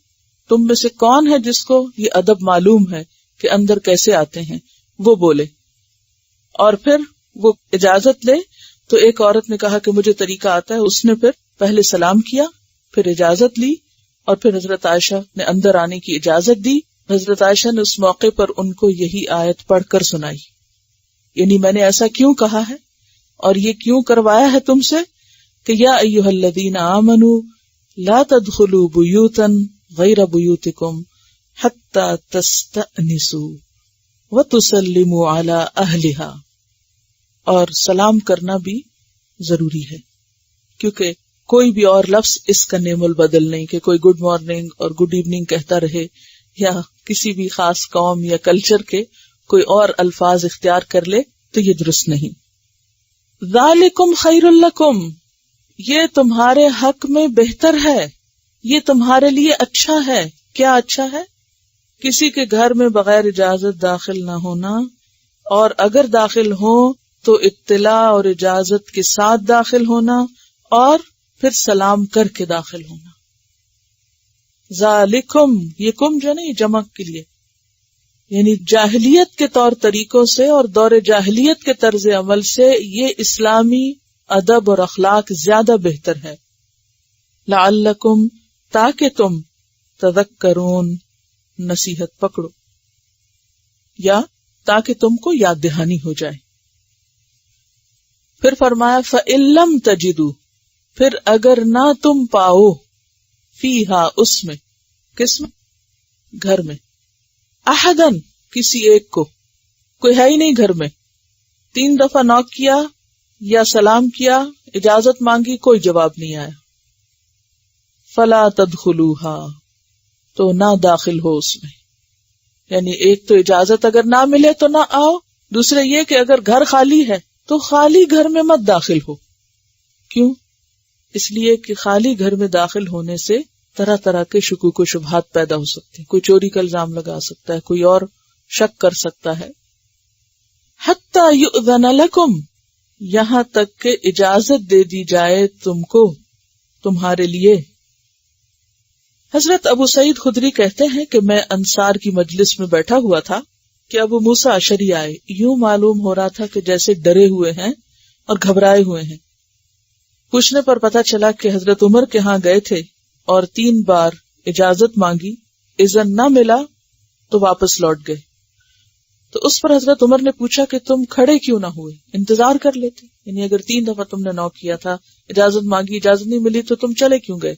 تم میں سے کون ہے جس کو یہ ادب معلوم ہے کہ اندر کیسے آتے ہیں، وہ بولے. اور پھر وہ اجازت لے. تو ایک عورت نے کہا کہ مجھے طریقہ آتا ہے. اس نے پھر پہلے سلام کیا، پھر اجازت لی اور پھر حضرت عائشہ نے اندر آنے کی اجازت دی. حضرت عائشہ نے اس موقع پر ان کو یہی آیت پڑھ کر سنائی، یعنی میں نے ایسا کیوں کہا ہے اور یہ کیوں کروایا ہے تم سے کہ یا ایھا الذین آمنوا لا تدخلوا بیوتا غیر بیوتکم حتی تستأنسوا وتسلموا علی اہلہا. اور سلام کرنا بھی ضروری ہے کیونکہ کوئی بھی اور لفظ اس کا نعم البدل نہیں کہ کوئی گڈ مارننگ اور گڈ ایوننگ کہتا رہے یا کسی بھی خاص قوم یا کلچر کے کوئی اور الفاظ اختیار کر لے تو یہ درست نہیں. ذالکم خیر لکم، یہ تمہارے حق میں بہتر ہے، یہ تمہارے لیے اچھا ہے. کیا اچھا ہے؟ کسی کے گھر میں بغیر اجازت داخل نہ ہونا، اور اگر داخل ہو تو اطلاع اور اجازت کے ساتھ داخل ہونا، اور پھر سلام کر کے داخل ہونا. ذالکم، یہ کم جو نہیں جمع کے لیے، یعنی جاہلیت کے طور طریقوں سے اور دور جاہلیت کے طرز عمل سے یہ اسلامی ادب اور اخلاق زیادہ بہتر ہے. لعلکم، تاکہ تم تذکرون، نصیحت پکڑو، یا تاکہ تم کو یاد دہانی ہو جائے. پھر فرمایا فَإِن لَّمْ تَجِدُوا، پھر اگر نہ تم پاؤ، فیہا، اس میں، کس میں؟ گھر میں، احدن، کسی ایک کو، کوئی ہے ہی نہیں گھر میں، 3 دفعہ نوک کیا یا سلام کیا، اجازت مانگی، کوئی جواب نہیں آیا. فلا تدخلوها، تو نہ داخل ہو اس میں. یعنی ایک تو اجازت اگر نہ ملے تو نہ آؤ، دوسرے یہ کہ اگر گھر خالی ہے تو خالی گھر میں مت داخل ہو. کیوں؟ اس لیے کہ خالی گھر میں داخل ہونے سے طرح طرح کے شکوک و شبہات پیدا ہو سکتے ہیں. کوئی چوری کا الزام لگا سکتا ہے، کوئی اور شک کر سکتا ہے. حتی یؤذن لکم، یہاں تک کہ اجازت دے دی جائے تم کو، تمہارے لیے. حضرت ابو سعید خدری کہتے ہیں کہ میں انصار کی مجلس میں بیٹھا ہوا تھا کہ ابو موسیٰ اشعری آئے. یوں معلوم ہو رہا تھا کہ جیسے ڈرے ہوئے ہیں اور گھبرائے ہوئے ہیں. پوچھنے پر پتا چلا کہ حضرت عمر کے ہاں گئے تھے اور 3 بار اجازت مانگی، اذن نہ ملا تو واپس لوٹ گئے. تو اس پر حضرت عمر نے پوچھا کہ تم کھڑے کیوں نہ ہوئے، انتظار کر لیتے. یعنی اگر 3 دفعہ تم نے نوک کیا تھا، اجازت مانگی، اجازت نہیں ملی تو تم چلے کیوں گئے؟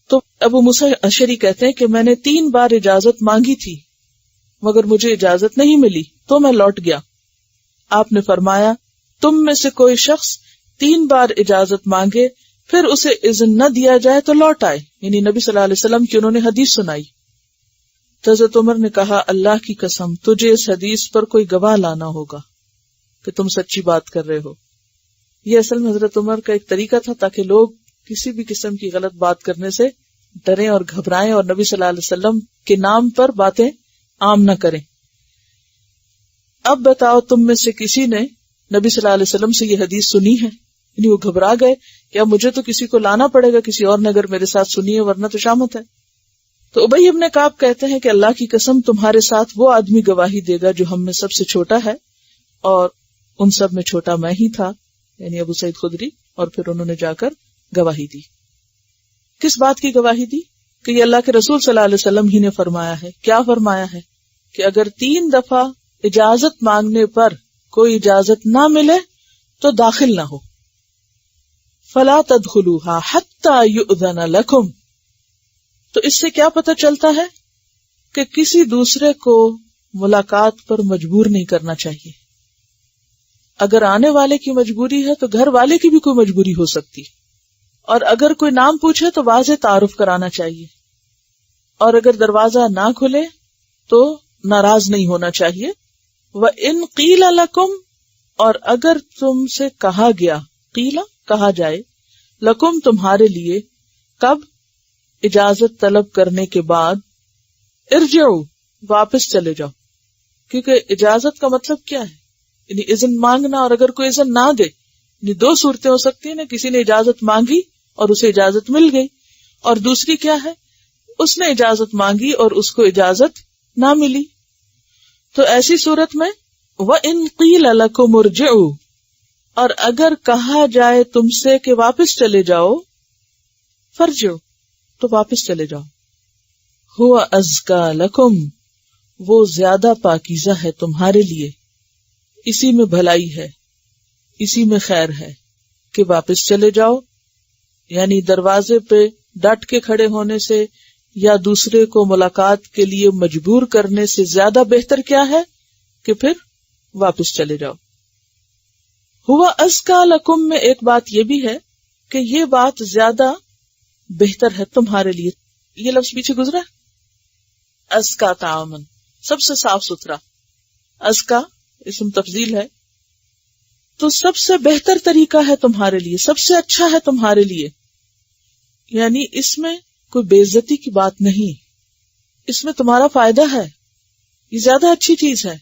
تو ابو موسیٰ اشعری کہتے ہیں کہ میں نے 3 بار اجازت مانگی تھی مگر مجھے اجازت نہیں ملی تو میں لوٹ گیا. آپ نے فرمایا تم میں سے کوئی شخص 3 بار اجازت مانگے پھر اسے اذن نہ دیا جائے تو لوٹ آئے. یعنی نبی صلی اللہ علیہ وسلم کی انہوں نے حدیث سنائی. تو حضرت عمر نے کہا اللہ کی قسم تجھے اس حدیث پر کوئی گواہ لانا ہوگا کہ تم سچی بات کر رہے ہو. یہ اصل میں حضرت عمر کا ایک طریقہ تھا تاکہ لوگ کسی بھی قسم کی غلط بات کرنے سے ڈریں اور گھبرائیں اور نبی صلی اللہ علیہ وسلم کے نام پر باتیں عام نہ کریں. اب بتاؤ تم میں سے کسی نے نبی صلی اللہ علیہ وسلم سے یہ حدیث سنی ہے؟ یعنی وہ گھبرا گئے کہ اب مجھے تو کسی کو لانا پڑے گا، کسی اور نے اگر میرے ساتھ سنی ہے ورنہ تو شامت ہے. تو ابی ابن کعب کہتے ہیں کہ اللہ کی قسم تمہارے ساتھ وہ آدمی گواہی دے گا جو ہم میں سب سے چھوٹا ہے، اور ان سب میں چھوٹا میں ہی تھا، یعنی ابو سعید خدری. اور پھر انہوں نے جا کر گواہی دی. کس بات کی گواہی دی؟ کہ یہ اللہ کے رسول صلی اللہ علیہ وسلم ہی نے فرمایا ہے. کیا فرمایا ہے؟ کہ اگر 3 دفعہ اجازت مانگنے پر کوئی اجازت نہ ملے تو داخل نہ ہو. فلا تدخلوها حتی یؤذن لکم. تو اس سے کیا پتہ چلتا ہے کہ کسی دوسرے کو ملاقات پر مجبور نہیں کرنا چاہیے. اگر آنے والے کی مجبوری ہے تو گھر والے کی بھی کوئی مجبوری ہو سکتی، اور اگر کوئی نام پوچھے تو واضح تعارف کرانا چاہیے، اور اگر دروازہ نہ کھلے تو ناراض نہیں ہونا چاہیے. وَإِن قِيلَ لَكُمْ، اور اگر تم سے کہا گیا، قیل کہا جائے، لکم تمہارے لیے، کب؟ اجازت طلب کرنے کے بعد، ارجعوا واپس چلے جاؤ. کیونکہ اجازت کا مطلب کیا ہے؟ یعنی اذن مانگنا، اور اگر کوئی اذن نہ دے، یعنی 2 صورتیں ہو سکتی ہیں نا، کسی نے اجازت مانگی اور اسے اجازت مل گئی، اور دوسری کیا ہے، اس نے اجازت مانگی اور اس کو اجازت نہ ملی. تو ایسی صورت میں وَإِن قِيلَ لَكُمُ ارْجِعُوا، اور اگر کہا جائے تم سے کہ واپس چلے جاؤ، فَارْجِعُوا، تو واپس چلے جاؤ. هُوَ أَزْكَى لَكُمْ، وہ زیادہ پاکیزہ ہے تمہارے لیے، اسی میں بھلائی ہے، اسی میں خیر ہے کہ واپس چلے جاؤ. یعنی دروازے پہ ڈٹ کے کھڑے ہونے سے یا دوسرے کو ملاقات کے لیے مجبور کرنے سے زیادہ بہتر کیا ہے کہ پھر واپس چلے جاؤ. ہوا ازکا لکم میں ایک بات یہ بھی ہے کہ یہ بات زیادہ بہتر ہے تمہارے لیے. یہ لفظ پیچھے گزرا ہے. ازکا طعامن، سب سے صاف ستھرا. ازکا اسم تفضیل ہے، تو سب سے بہتر طریقہ ہے تمہارے لیے، سب سے اچھا ہے تمہارے لیے. یعنی اس میں کوئی بے عزتی کی بات نہیں، اس میں تمہارا فائدہ ہے، یہ زیادہ اچھی چیز ہے.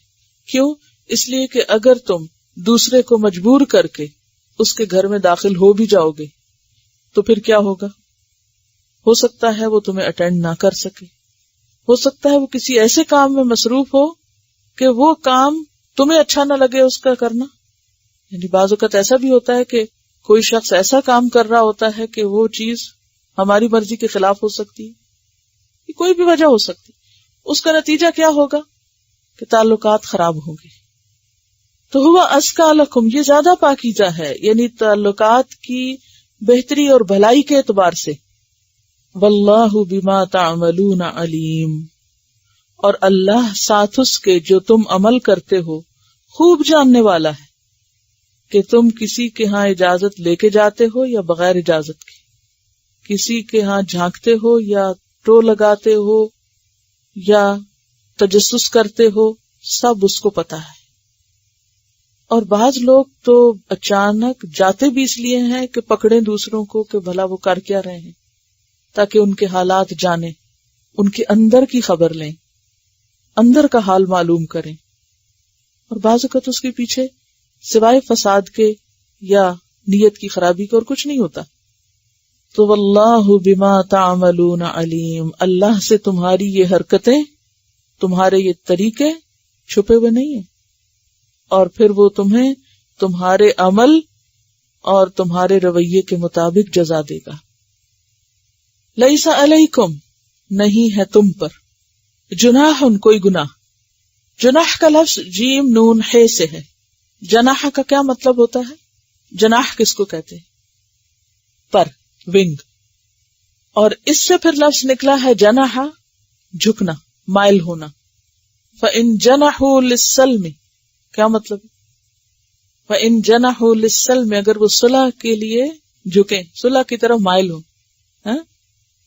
کیوں؟ اس لیے کہ اگر تم دوسرے کو مجبور کر کے اس کے گھر میں داخل ہو بھی جاؤ گے تو پھر کیا ہوگا؟ ہو سکتا ہے وہ تمہیں اٹینڈ نہ کر سکے، ہو سکتا ہے وہ کسی ایسے کام میں مصروف ہو کہ وہ کام تمہیں اچھا نہ لگے اس کا کرنا. یعنی بعض اوقات ایسا بھی ہوتا ہے کہ کوئی شخص ایسا کام کر رہا ہوتا ہے کہ وہ چیز ہماری مرضی کے خلاف ہو سکتی ہے، کوئی بھی وجہ ہو سکتی، اس کا نتیجہ کیا ہوگا کہ تعلقات خراب ہوں گے. تو ہوا ازکا لکم، یہ زیادہ پاکیزہ ہے، یعنی تعلقات کی بہتری اور بھلائی کے اعتبار سے. واللہ بما تعملون علیم، اور اللہ ساتھ اس کے جو تم عمل کرتے ہو خوب جاننے والا ہے، کہ تم کسی کے ہاں اجازت لے کے جاتے ہو یا بغیر اجازت کے، کسی کے ہاں جھانکتے ہو یا ٹو لگاتے ہو یا تجسس کرتے ہو، سب اس کو پتا ہے. اور بعض لوگ تو اچانک جاتے بھی اس لیے ہیں کہ پکڑیں دوسروں کو کہ بھلا وہ کر کیا رہے ہیں، تاکہ ان کے حالات جانیں، ان کے اندر کی خبر لیں، اندر کا حال معلوم کریں. اور بعض اوقات اس کے پیچھے سوائے فساد کے یا نیت کی خرابی کے اور کچھ نہیں ہوتا. تو واللہ بما تعملون علیم، اللہ سے تمہاری یہ حرکتیں، تمہارے یہ طریقے چھپے ہوئے نہیں ہیں، اور پھر وہ تمہیں تمہارے عمل اور تمہارے رویے کے مطابق جزا دے گا. لیس علیکم، نہیں ہے تم پر، جناح، کوئی گناہ. جناح کا لفظ جیم نون ہے سے ہے. جناح کا کیا مطلب ہوتا ہے؟ جناح کس کو کہتے ہیں؟ پر، ونگ. اور اس سے پھر لفظ نکلا ہے جناح، جھکنا، مائل ہونا. فَإِن جَنَحُوا لِلسَّلْمِ، کیا مطلب؟ فَإِن جَنَحُوا لِلسَّلْمِ، اگر وہ صلح کے لیے جھکیں، صلح کی طرف مائل ہوں.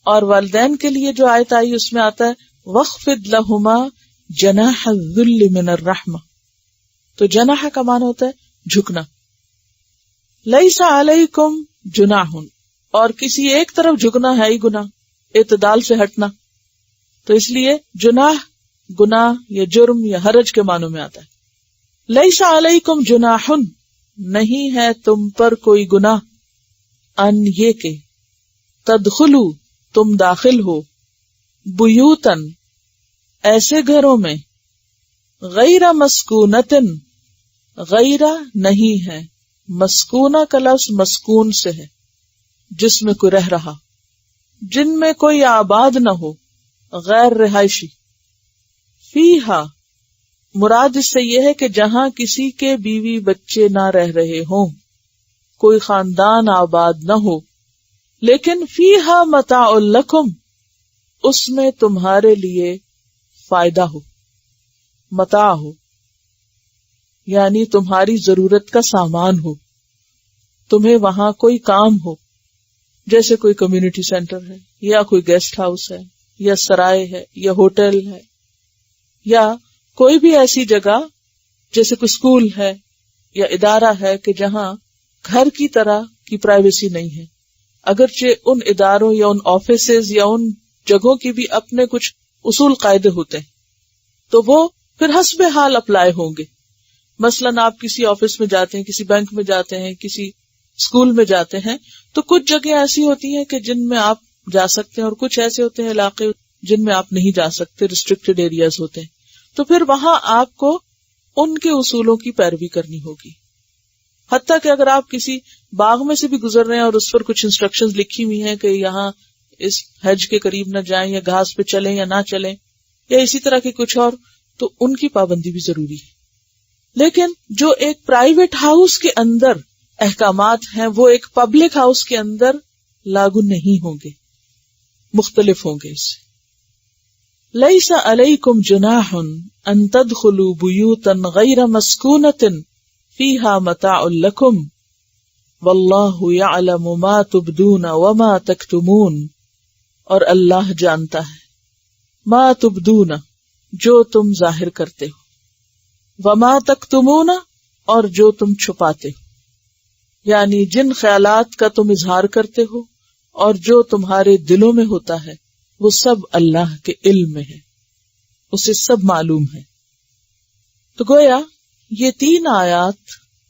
اور والدین کے لیے جو آیت آئی اس میں آتا ہے وَخْفِضْ لَهُمَا جَنَاحَ الذُّلِّ مِنَ الرَّحْمَةِ، تو جناح کا معنی ہوتا ہے جھکنا. لیس علیکم جناح، اور کسی ایک طرف جھکنا ہے ہی گناہ، اعتدال سے ہٹنا. تو اس لیے جناح گناہ یا جرم یا حرج کے معنوں میں آتا ہے. لیس علیکم جناح، نہیں ہے تم پر کوئی گناہ، ان یہ کہ تدخلو، تم داخل ہو، بیوتن، ایسے گھروں میں، غیر مسکونتن، غیر نہیں ہے، مسکونہ کا لفظ مسکون سے ہے، جس میں کوئی رہ رہا، جن میں کوئی آباد نہ ہو، غیر رہائشی. فیہا، مراد اس سے یہ ہے کہ جہاں کسی کے بیوی بچے نہ رہ رہے ہوں، کوئی خاندان آباد نہ ہو، لیکن فیہا متاع لکم، اس میں تمہارے لیے فائدہ ہو، متاع ہو، یعنی تمہاری ضرورت کا سامان ہو، تمہیں وہاں کوئی کام ہو، جیسے کوئی کمیونٹی سینٹر ہے یا کوئی گیسٹ ہاؤس ہے یا سرائے ہے یا ہوٹل ہے یا کوئی بھی ایسی جگہ جیسے کوئی اسکول ہے یا ادارہ ہے کہ جہاں گھر کی طرح کی پرائیویسی نہیں ہے. اگرچہ ان اداروں یا ان آفیسز یا ان جگہوں کی بھی اپنے کچھ اصول قاعدے ہوتے ہیں، تو وہ پھر حسب حال اپلائی ہوں گے. مثلاً آپ کسی آفس میں جاتے ہیں، کسی بینک میں جاتے ہیں، کسی اسکول میں جاتے ہیں، تو کچھ جگہیں ایسی ہوتی ہیں کہ جن میں آپ جا سکتے ہیں اور کچھ ایسے ہوتے ہیں علاقے جن میں آپ نہیں جا سکتے، ریسٹرکٹڈ ایریاز ہوتے ہیں. تو پھر وہاں آپ کو ان کے اصولوں کی پیروی کرنی ہوگی. حتیٰ کہ اگر آپ کسی باغ میں سے بھی گزر رہے ہیں اور اس پر کچھ انسٹرکشنز لکھی ہوئی ہیں کہ یہاں اس ہیج کے قریب نہ جائیں یا گھاس پہ چلیں یا نہ چلیں یا اسی طرح کے کچھ اور، تو ان کی پابندی بھی ضروری ہے. لیکن جو ایک پرائیویٹ ہاؤس کے اندر احکامات ہیں وہ ایک پبلک ہاؤس کے اندر لاگو نہیں ہوں گے، مختلف ہوں گے. اس سے لیس علیکم جناح ان تدخلوا بیوتا غیر مسکونۃ فیہا متاع لکم واللہ یعلم ما تبدون وما تکتمون، اور اللہ جانتا ہے ما تبدون جو تم ظاہر کرتے ہو، وما تکتمون اور جو تم چھپاتے ہو، یعنی جن خیالات کا تم اظہار کرتے ہو اور جو تمہارے دلوں میں ہوتا ہے وہ سب اللہ کے علم میں ہے، اسے سب معلوم ہے۔ تو گویا یہ 3 آیات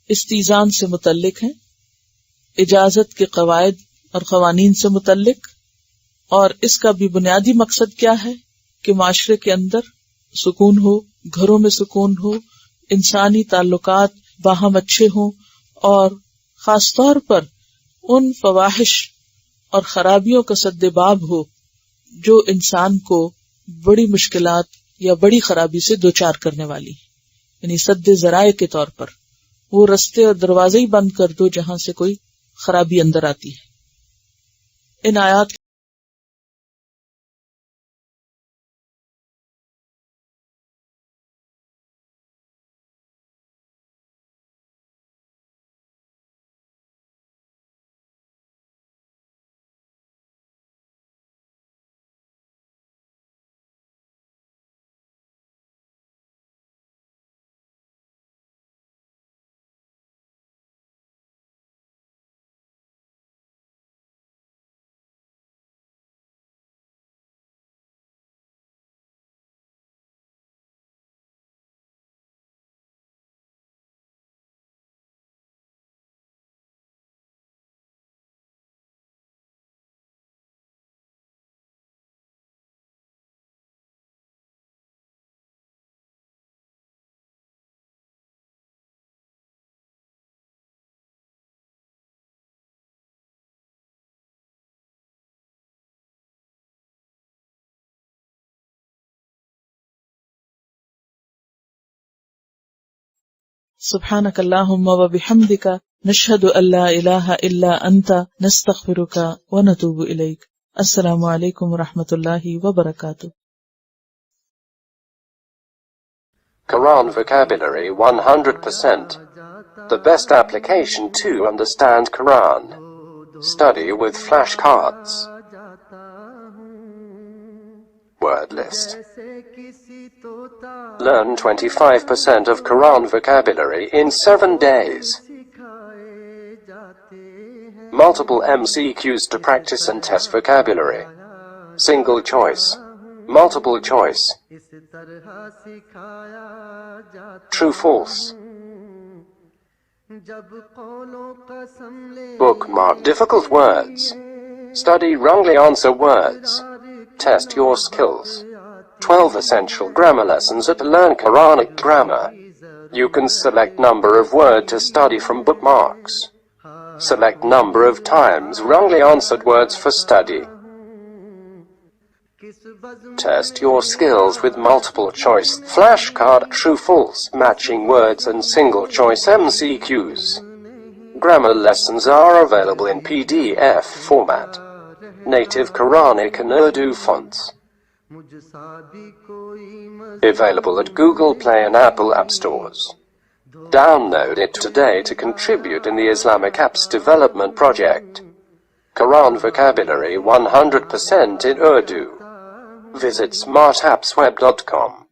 استیزان سے متعلق ہیں، اجازت کے قواعد اور قوانین سے متعلق، اور اس کا بھی بنیادی مقصد کیا ہے کہ معاشرے کے اندر سکون ہو، گھروں میں سکون ہو، انسانی تعلقات باہم اچھے ہوں، اور خاص طور پر ان فواحش اور خرابیوں کا سدباب ہو جو انسان کو بڑی مشکلات یا بڑی خرابی سے دوچار کرنے والی، یعنی سد ذرائع کے طور پر وہ رستے اور دروازے ہی بند کر دو جہاں سے کوئی خرابی اندر آتی ہے۔ ان آیات سبحانک اللہم وبحمدک نشہد ان لا الہ الا انت نستغفرک ونتوب الیک۔ السلام علیکم ورحمۃ اللہ وبرکاتہ۔ Quran vocabulary 100%. The best application to understand Quran. Study with flashcards. Word list. Learn 25% of Quran vocabulary in 7 days. Multiple MCQs to practice and test vocabulary. Single choice. Multiple choice. True false. Bookmark difficult words. Study wrongly answer words. Test your skills. 12 essential grammar lessons at Learn Quranic Grammar. You can select number of word to study from bookmarks. Select number of times wrongly answered words for study. Test your skills with multiple choice flashcard, true false, matching words and single choice MCQs. Grammar lessons are available in PDF format. Native Quranic and Urdu fonts. Available at Google Play and Apple App Stores. Download it today to contribute in the Islamic Apps Development Project. Quran vocabulary 100% in Urdu. Visit smartappsweb.com.